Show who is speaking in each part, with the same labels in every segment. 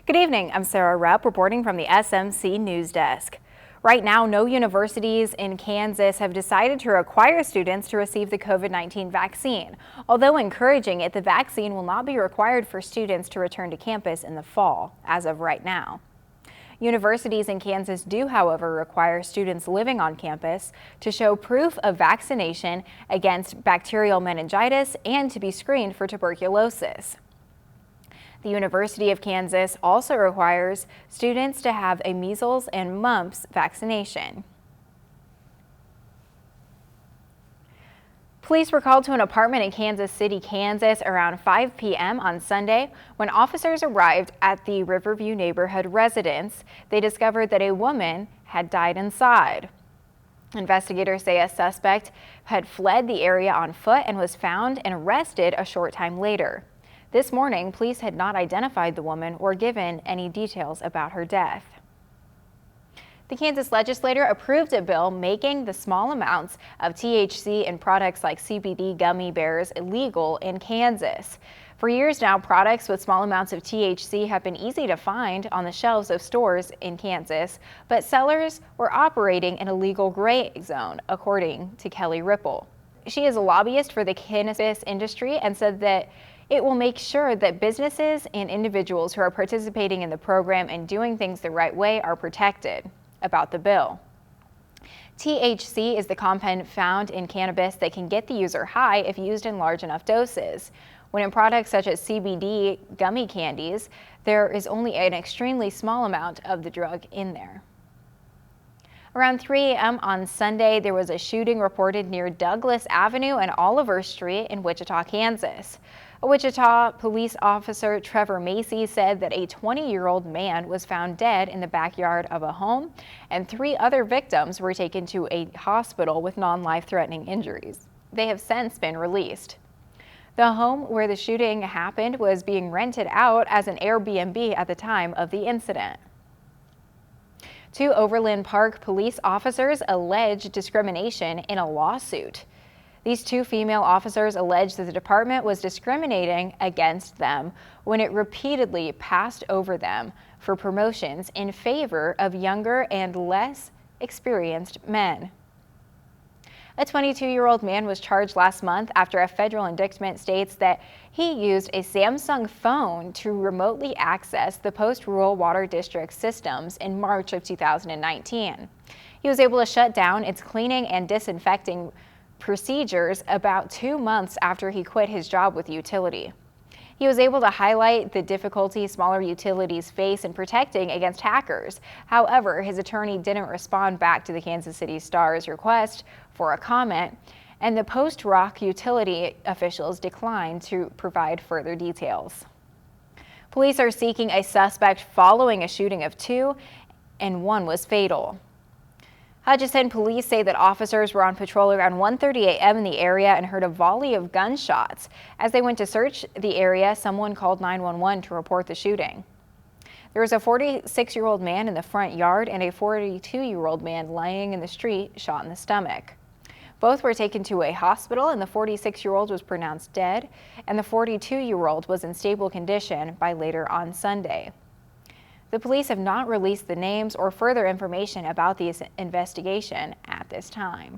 Speaker 1: Good evening, I'm Sarah Repp reporting from the SMC News Desk. Right now, no universities in Kansas have decided to require students to receive the COVID-19 vaccine. Although encouraging it, the vaccine will not be required for students to return to campus in the fall, as of right now. Universities in Kansas do, however, require students living on campus to show proof of vaccination against bacterial meningitis and to be screened for tuberculosis. The University of Kansas also requires students to have a measles and mumps vaccination. Police were called to an apartment in Kansas City, Kansas around 5 p.m. on Sunday. When officers arrived at the Riverview neighborhood residence, they discovered that a woman had died inside. Investigators say a suspect had fled the area on foot and was found and arrested a short time later. This morning, police had not identified the woman or given any details about her death. The Kansas legislature approved a bill making the small amounts of THC in products like CBD gummy bears illegal in Kansas. For years now, products with small amounts of THC have been easy to find on the shelves of stores in Kansas, but sellers were operating in a legal gray zone, according to Kelly Ripple. She is a lobbyist for the cannabis industry and said that it will make sure that businesses and individuals who are participating in the program and doing things the right way are protected. About the bill. THC is the compound found in cannabis that can get the user high if used in large enough doses. When in products such as CBD gummy candies, there is only an extremely small amount of the drug in there. Around 3 a.m. on Sunday, there was a shooting reported near Douglas Avenue and Oliver Street in Wichita, Kansas. A Wichita police officer, Trevor Macy, said that a 20-year-old man was found dead in the backyard of a home, and 3 other victims were taken to a hospital with non-life-threatening injuries. They have since been released. The home where the shooting happened was being rented out as an Airbnb at the time of the incident. 2 Overland Park police officers alleged discrimination in a lawsuit. These 2 female officers alleged that the department was discriminating against them when it repeatedly passed over them for promotions in favor of younger and less experienced men. A 22-year-old man was charged last month after a federal indictment states that he used a Samsung phone to remotely access the post-rural water district systems in March of 2019. He was able to shut down its cleaning and disinfecting procedures about 2 months after he quit his job with the utility. He was able to highlight the difficulty smaller utilities face in protecting against hackers. However, his attorney didn't respond back to the Kansas City Star's request for a comment, and the post-rock utility officials declined to provide further details. Police are seeking a suspect following a shooting of 2, and 1 was fatal. Hutchinson police say that officers were on patrol around 1:30 a.m. in the area and heard a volley of gunshots. As they went to search the area, someone called 911 to report the shooting. There was a 46-year-old man in the front yard and a 42-year-old man lying in the street, shot in the stomach. Both were taken to a hospital, and the 46-year-old was pronounced dead, and the 42-year-old was in stable condition by later on Sunday. The police have not released the names or further information about this investigation at this time.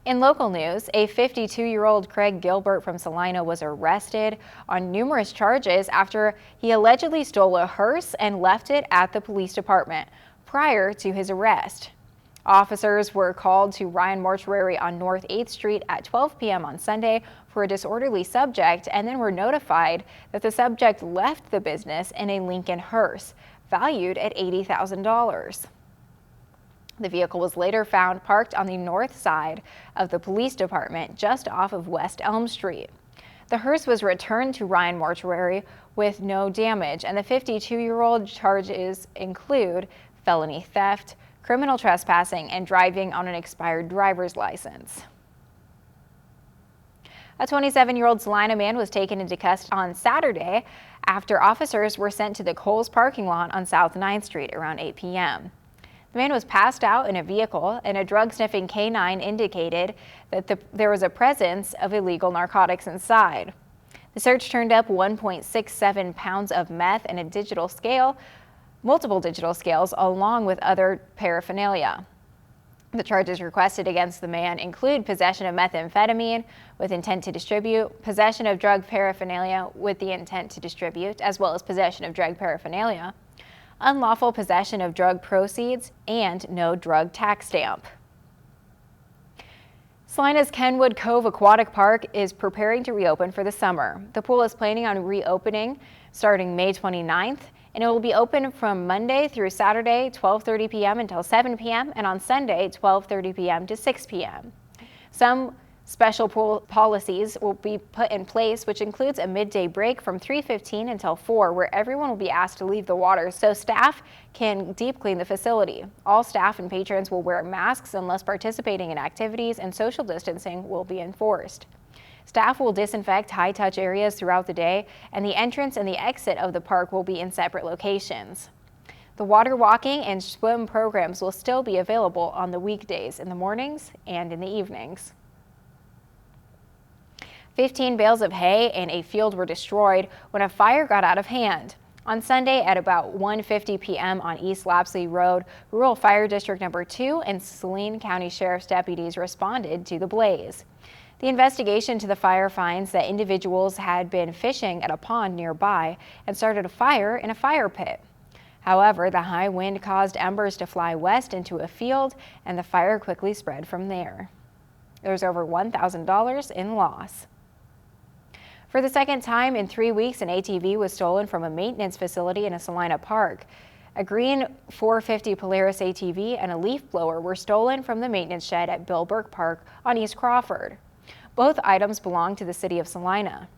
Speaker 1: In local news, a 52-year-old Craig Gilbert from Salina was arrested on numerous charges after he allegedly stole a hearse and left it at the police department prior to his arrest. Officers were called to Ryan Mortuary on North 8th Street at 12 p.m. on Sunday for a disorderly subject, and then were notified that the subject left the business in a Lincoln hearse, valued at $80,000. The vehicle was later found parked on the north side of the police department, just off of West Elm Street. The hearse was returned to Ryan Mortuary with no damage, and the 52-year-old charges include felony theft, criminal trespassing, and driving on an expired driver's license. A 27-year-old Salina man was taken into custody on Saturday after officers were sent to the Kohl's parking lot on South 9th Street around 8 p.m. The man was passed out in a vehicle, and a drug-sniffing canine indicated that there was a presence of illegal narcotics inside. The search turned up 1.67 pounds of meth and multiple digital scales, along with other paraphernalia. The charges requested against the man include possession of methamphetamine with intent to distribute, possession of drug paraphernalia with the intent to distribute, as well as possession of drug paraphernalia, unlawful possession of drug proceeds, and no drug tax stamp. Salina's Kenwood Cove Aquatic Park is preparing to reopen for the summer. The pool is planning on reopening starting May 29th, and it will be open from Monday through Saturday, 12:30 p.m. until 7 p.m., and on Sunday, 12:30 p.m. to 6 p.m. Some special pool policies will be put in place, which includes a midday break from 3:15 until 4, where everyone will be asked to leave the water so staff can deep clean the facility. All staff and patrons will wear masks unless participating in activities, and social distancing will be enforced. Staff will disinfect high-touch areas throughout the day, and the entrance and the exit of the park will be in separate locations. The water walking and swim programs will still be available on the weekdays in the mornings and in the evenings. 15 bales of hay in a field were destroyed when a fire got out of hand. On Sunday at about 1:50 p.m. on East Lapsley Road, Rural Fire District Number 2 and Saline County Sheriff's deputies responded to the blaze. The investigation to the fire finds that individuals had been fishing at a pond nearby and started a fire in a fire pit. However, the high wind caused embers to fly west into a field, and the fire quickly spread from there. There was over $1,000 in loss. For the second time in 3 weeks, an ATV was stolen from a maintenance facility in a Salina park. A green 450 Polaris ATV and a leaf blower were stolen from the maintenance shed at Billbrook Park on East Crawford. Both items belong to the city of Salina.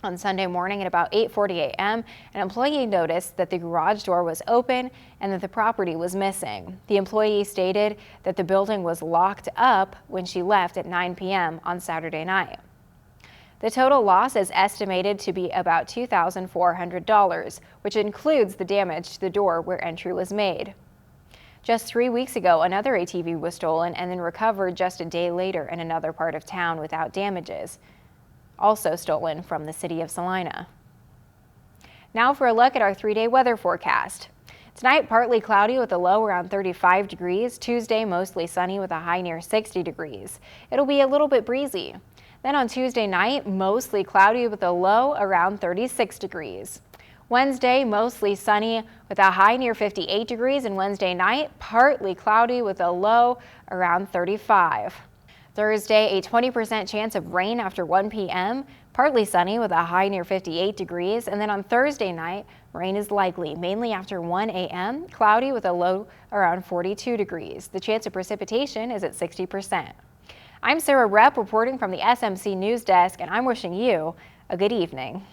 Speaker 1: On Sunday morning at about 8:40 a.m., an employee noticed that the garage door was open and that the property was missing. The employee stated that the building was locked up when she left at 9 p.m. on Saturday night. The total loss is estimated to be about $2,400, which includes the damage to the door where entry was made. Just 3 weeks ago, another ATV was stolen and then recovered just a day later in another part of town without damages, also stolen from the city of Salina. Now for a look at our 3-day weather forecast. Tonight, partly cloudy with a low around 35 degrees. Tuesday, mostly sunny with a high near 60 degrees. It'll be a little bit breezy. Then on Tuesday night, mostly cloudy with a low around 36 degrees. Wednesday, mostly sunny with a high near 58 degrees, and Wednesday night, partly cloudy with a low around 35. Thursday, a 20% chance of rain after 1 p.m., partly sunny with a high near 58 degrees, and then on Thursday night, rain is likely, mainly after 1 a.m., cloudy with a low around 42 degrees. The chance of precipitation is at 60%. I'm Repp reporting from the SMC News Desk, and I'm wishing you a good evening.